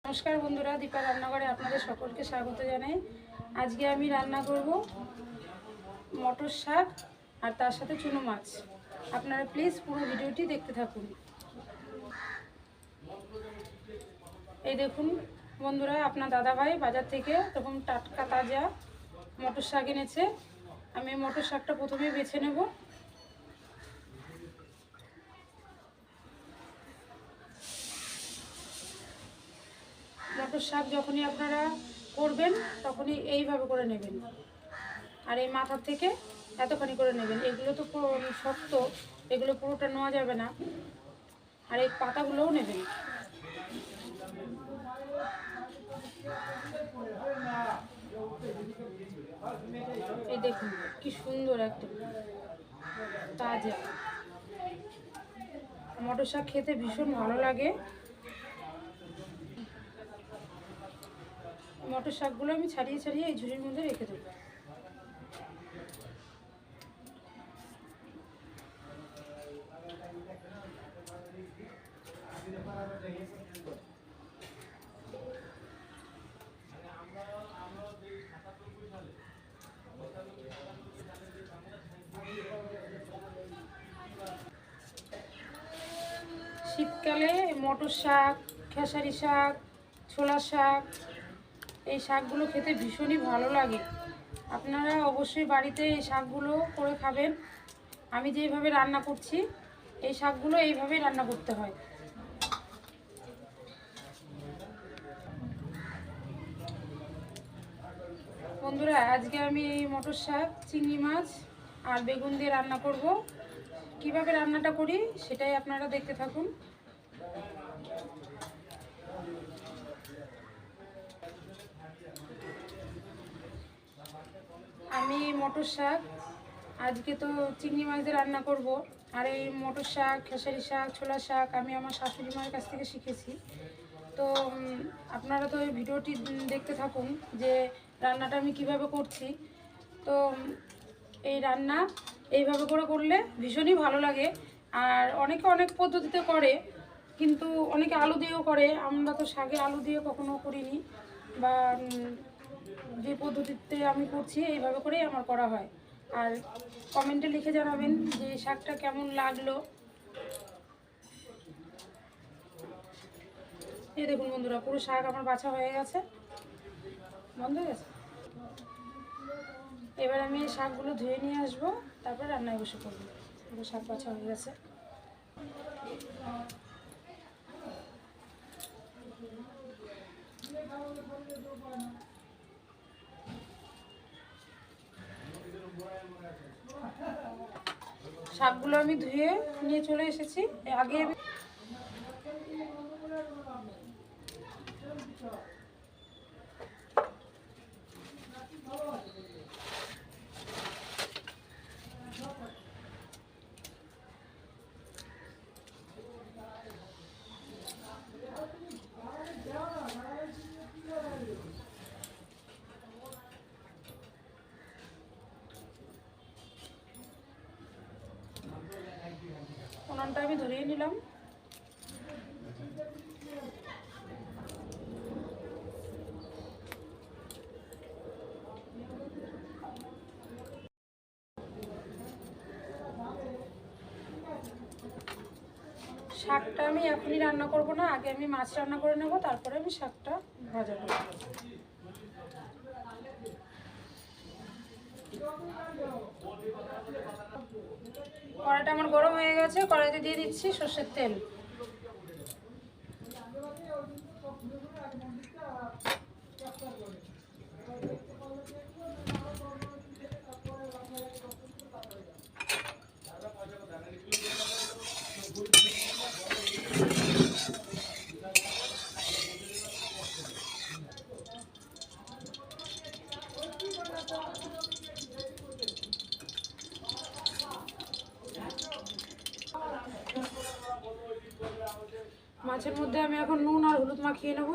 নমস্কার বন্ধুরা, দীপা রান্নাঘরে আপনাদের সকলকে স্বাগত জানাই। আজকে আমি রান্না করব মটর শাক আর তার সাথে চুনো মাছ। আপনারা প্লিজ পুরো ভিডিওটি দেখতে থাকুন। এই দেখুন বন্ধুরা, আপনার দাদাভাই বাজার থেকে এরকম টাটকা তাজা মটর শাক এনেছে। আমি মটর শাকটা প্রথমে বেছে নেব। মটর শাক যখনই আপনারা করবেন তখনই এইভাবে করে নেবেন, আর এই মাথার থেকে এতখানি করে নেবেন। এগুলো তো শক্ত, এগুলো পুরোটা নেওয়া যাবে না। আর এই পাতাগুলোও নেবেন। এই দেখুন কি সুন্দর একদম তাজা মটর শাক, খেতে ভীষণ ভালো লাগে। মটর শাকগুলো আমি ছাড়িয়ে ছাড়িয়ে এই ঝুড়ির মধ্যে রেখে দেবো। শীতকালে মটর শাক, খেসারি শাক, ছোলা শাক, এই শাকগুলো খেতে ভীষণই ভালো লাগে। আপনারা অবশ্যই বাড়িতে এই শাকগুলো করে খাবেন। আমি যেভাবে রান্না করছি এই শাকগুলো এইভাবেই রান্না করতে হয়। বন্ধুরা, আজকে আমি এই মটর শাক, চিংড়ি মাছ আর বেগুন দিয়ে রান্না করব। কিভাবে রান্নাটা করি সেটাই আপনারা দেখতে থাকুন। আমি মটর শাক, আজকে তো চিংড়ি মাছ দিয়ে রান্না করব। আর এই মটর শাক, খেসারি শাক, ছোলা শাক আমি আমার শাশুড়ি মায়ের কাছ থেকে শিখেছি। তো আপনারা তো এই ভিডিওটি দেখতে থাকুন যে রান্নাটা আমি কিভাবে করছি। তো এই রান্না এইভাবে করে করলে ভীষণই ভালো লাগে। আর অনেকে অনেক পদ্ধতিতে করে, কিন্তু অনেকে আলু দিয়েও করে। আমরা তো শাকে আলু দিয়ে কখনো করিনি, বা যে পদ্ধতিতে আমি করছি এইভাবে করেই আমার করা হয়। আর কমেন্টে লিখে জানাবেন যে শাকটা কেমন লাগলো। এই দেখুন বন্ধুরা, পুরো শাক আমার বাছা হয়ে গেছে, বন্ধ হয়ে গেছে। এবার আমি এই শাকগুলো ধুয়ে নিয়ে আসবো, তারপর রান্নায় বসে করবো। পুরো শাক বাছা হয়ে গেছে। শাকগুলো আমি ধুয়ে নিয়ে চলে এসেছি। আগে আমি উনানটা আমি ধরিয়ে নিলাম। শাকটা আমি এখনই রান্না করব না, আগে আমি মাছ রান্না করে নেব, তারপরে আমি শাকটা ভাজা করব। কড়াইটা আমার গরম হয়ে গেছে, কড়াইতে দিয়ে দিচ্ছি সর্ষের তেল। মাছের মধ্যে আমি এখন নুন আর হলুদ মাখিয়ে নেব।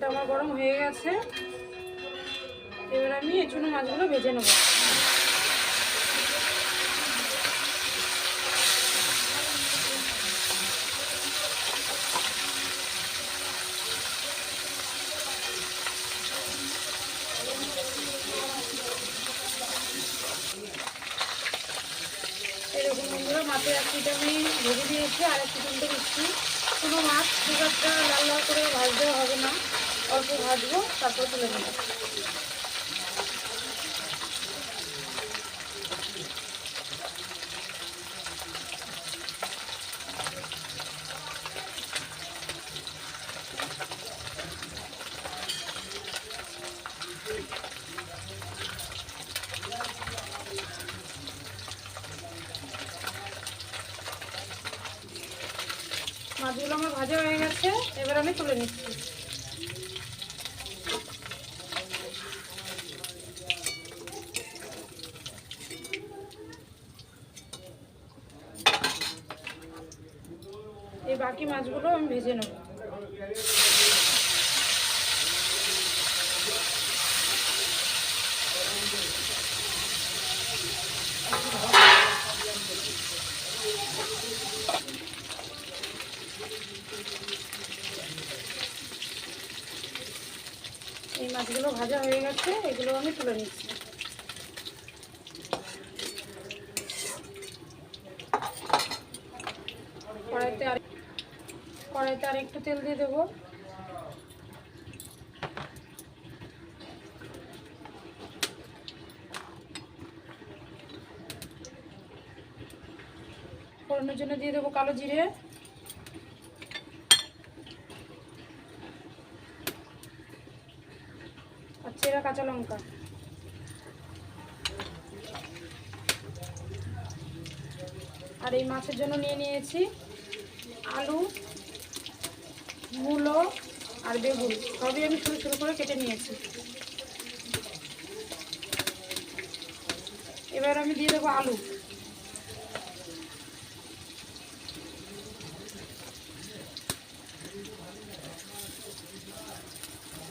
তেলটা আমার গরম হয়ে গেছে। এবার আমি এই চুনো মাছগুলো ভেজে নেব। এরকম বন্ধুরা মাছের এক পিঠ আমি ভেজে দিয়েছি, আর এক পিঠ উল্টে দিচ্ছি। কোনো মাছ খুব একটা লাল লাল করে ভাজতে হবে না, অল্প ভাজবো, তারপর তুলে নেব। মাছগুলো আমার ভাজা হয়ে গেছে, এবার আমি তুলে নিচ্ছি। এই বাকি মাছগুলো আমি ভেজে নেব। এই মাছগুলো ভাজা হয়ে গেছে, এগুলো আমি তুলে নিচ্ছি। কড়াইতে আর একটু তেল দিয়ে দেবো। ফোড়নের জন্য দিয়ে দেবো কালো জিরে, আর চেরা কাঁচা লঙ্কা। আর এই মাছের জন্য নিয়ে নিয়েছি আলু, মূলো আর বেগুন, সবই আমি ছোটো ছোটো করে কেটে নিয়েছি। এবার আমি দিয়ে দেবো আলু,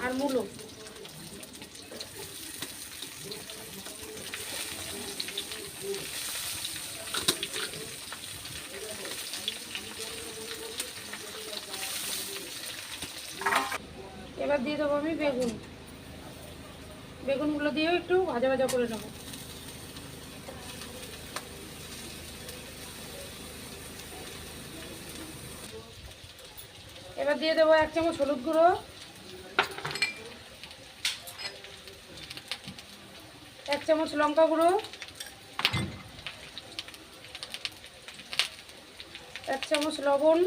আর মূলো। এবার দিয়ে দেবো আমি বেগুন। বেগুনগুলো দিয়েও একটু ভাজা ভাজা করে নেব। এবার দিয়ে দেবো 1 চামচ হলুদ গুঁড়ো, 1 চামচ লঙ্কা গুঁড়ো, 1 চামচ লবণ,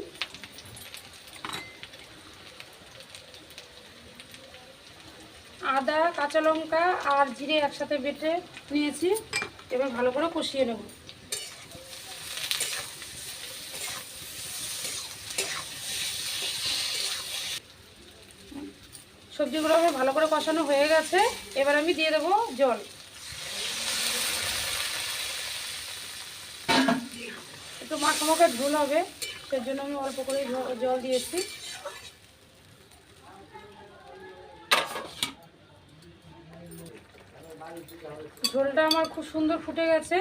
আদা, কাঁচা লঙ্কা আর জিরে একসাথে বেটে নিয়েছি। এবার ভালো করে কষিয়ে নেব। সবজিগুলো আমার ভালো করে কষানো হয়ে গেছে, এবার আমি দিয়ে দেবো জল। একটু মাখামাখা ঝোল হবে, সেজন্য আমি অল্প করে জল দিয়েছি। ঝোলটা আমার খুব সুন্দর ফুটে গেছে,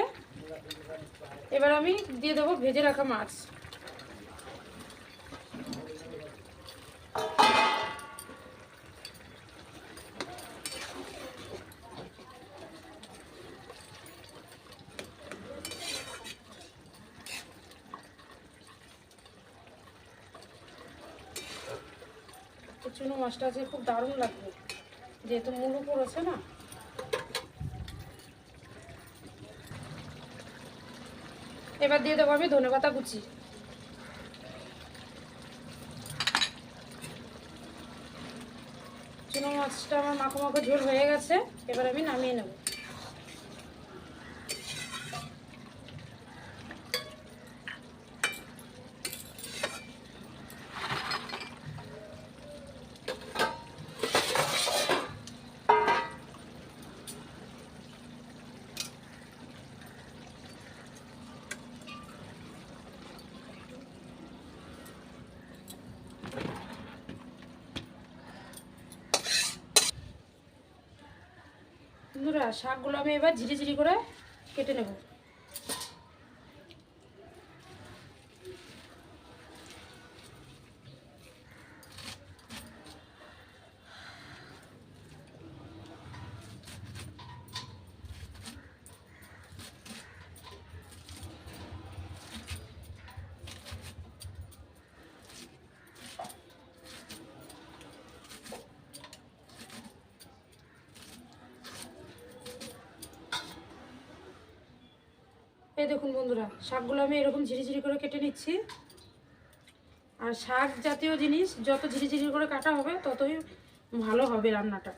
এবার আমি দিয়ে দেবো ভেজে রাখা মাছ। চুনো মাছটা আছে খুব দারুণ লাগবে, যেহেতু মূলো পড়েছে না। এবার দিয়ে দেবো আমি ধনেপাতা কুচি। চুনো মাছটা আমার মাখো মাখো ঝোল হয়ে গেছে, এবার আমি নামিয়ে নেব। বন্ধুরা শাকগুলো আমি এবার ঝিরি ঝিরি করে কেটে নেব। এই দেখুন বন্ধুরা, শাকগুলো আমি এরকম ঝিরিঝিরি করে কেটে নিচ্ছি। আর শাক জাতীয় জিনিস যত ঝিরিঝিরি করে কাটা হবে ততই ভালো হবে রান্নাটা।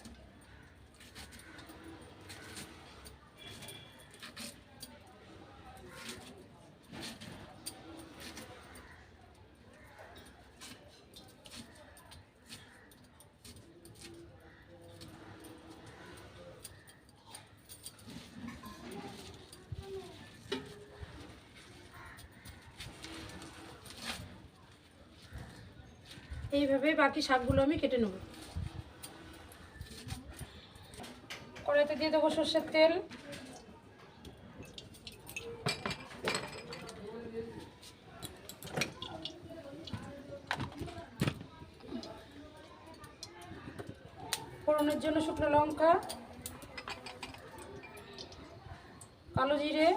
এইভাবে বাকি শাকগুলো আমি কেটে নেব। কড়াইতে দিয়ে দেবো সর্ষের তেল। ফোড়নের জন্য শুকনো লঙ্কা, কালো জিরে,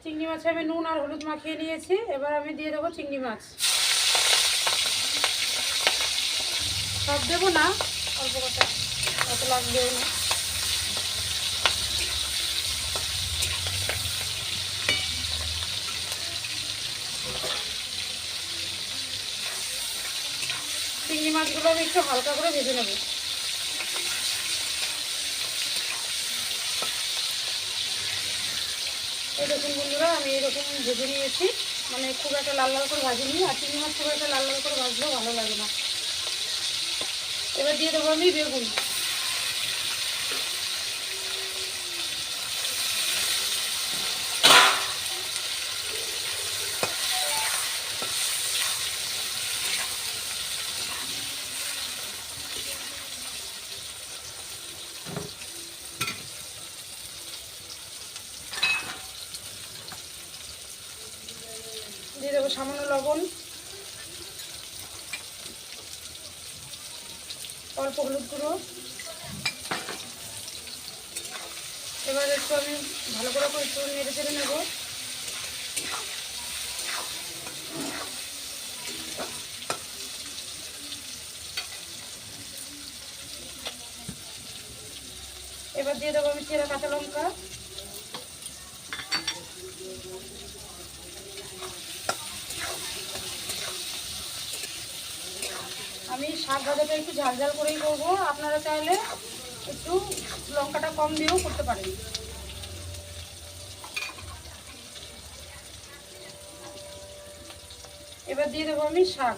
চিংড়ি মাছে আমি নুন আর হলুদ মাখিয়ে নিয়েছি। এবার আমি দিয়ে দেবো চিংড়ি মাছ। সব দেবো না, অল্প কটা, অত লাগবে না। চিংড়ি মাছগুলো আমি একটু হালকা করে ভেজে নেব। এই দেখুন বন্ধুরা, আমি এরকম ভেজে নিয়েছি, মানে খুব একটা লাল লাল করে ভাজিনি। আর চিংড়ি মাছ খুব একটা লাল লাল করে ভাজলেও ভালো লাগে না। এবার দিয়ে দেবো আমি বেগুন। দিয়ে দেবো সামান্য লবণ, অল্প হলুদ গুঁড়ো। এবার একটু আমি ভালো করে একটু নেড়ে চেড়ে নেব। এবার দিয়ে দেবো আমি চেরা কাঁচা লঙ্কা। আমি শাক ভাজাটা একটু ঝাল ঝাল করেই করবো, আপনারা চাইলে একটু লঙ্কাটা কম দিয়েও করতে পারেন। এবার দিয়ে দেবো আমি শাক।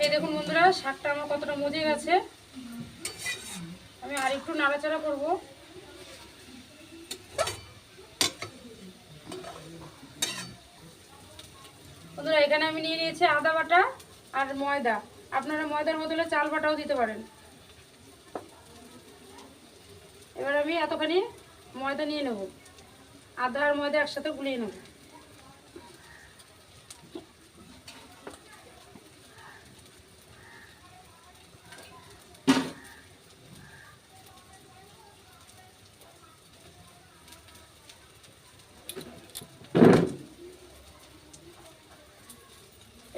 এই দেখুন বন্ধুরা, শাকটা আমার কতটা মজে গেছে। আমি আর একটু নাড়াচাড়া করব। বন্ধুরা, এখানে আমি নিয়ে নিয়েছি আদা বাটা আর ময়দা। আপনারা ময়দার বদলে চাল বাটাও দিতে পারেন। এবার আমি এতখানি ময়দা নিয়ে নেব, আদা আর ময়দা একসাথে গুলিয়ে নেব।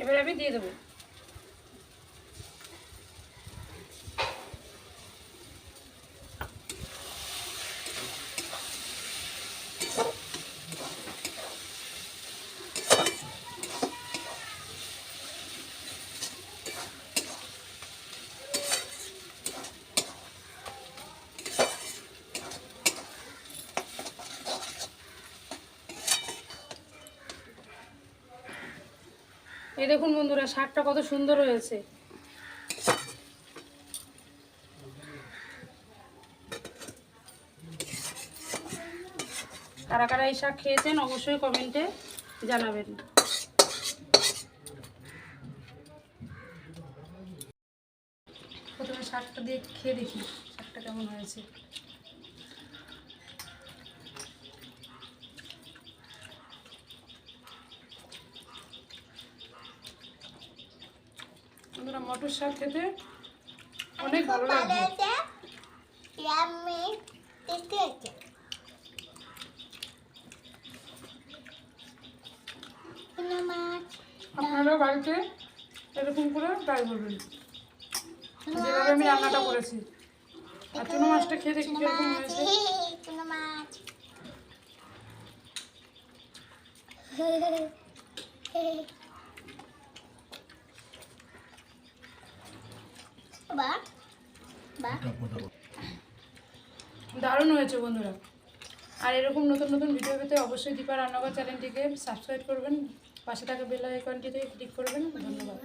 এবার আমি দিয়ে দেবো। এই দেখুন বন্ধুরা, শাকটা কত সুন্দর হয়েছে। কারা কারা এই শাক খেয়েছেন অবশ্যই কমেন্টে জানাবেন। প্রথমে শাকটা দিয়ে খেয়ে দেখি শাকটা কেমন হয়েছে। বন্ধুরা, মটর শাক খেতে অনেক ভালো লাগে। আপনারাও বাড়িতে এরকম করে ট্রাই করবেন, যেভাবে আমি রান্নাটা করেছি। আর চুনো মাছটা খেয়ে দেখি কিরকম হয়েছে। দারুণ হয়েছে বন্ধুরা। আর এরকম নতুন নতুন ভিডিও পেতে অবশ্যই দীপা রান্নাঘর চ্যানেলটিকে সাবস্ক্রাইব করবেন, পাশে থাকা বেল আইকনটিতে ক্লিক করবেন। ধন্যবাদ।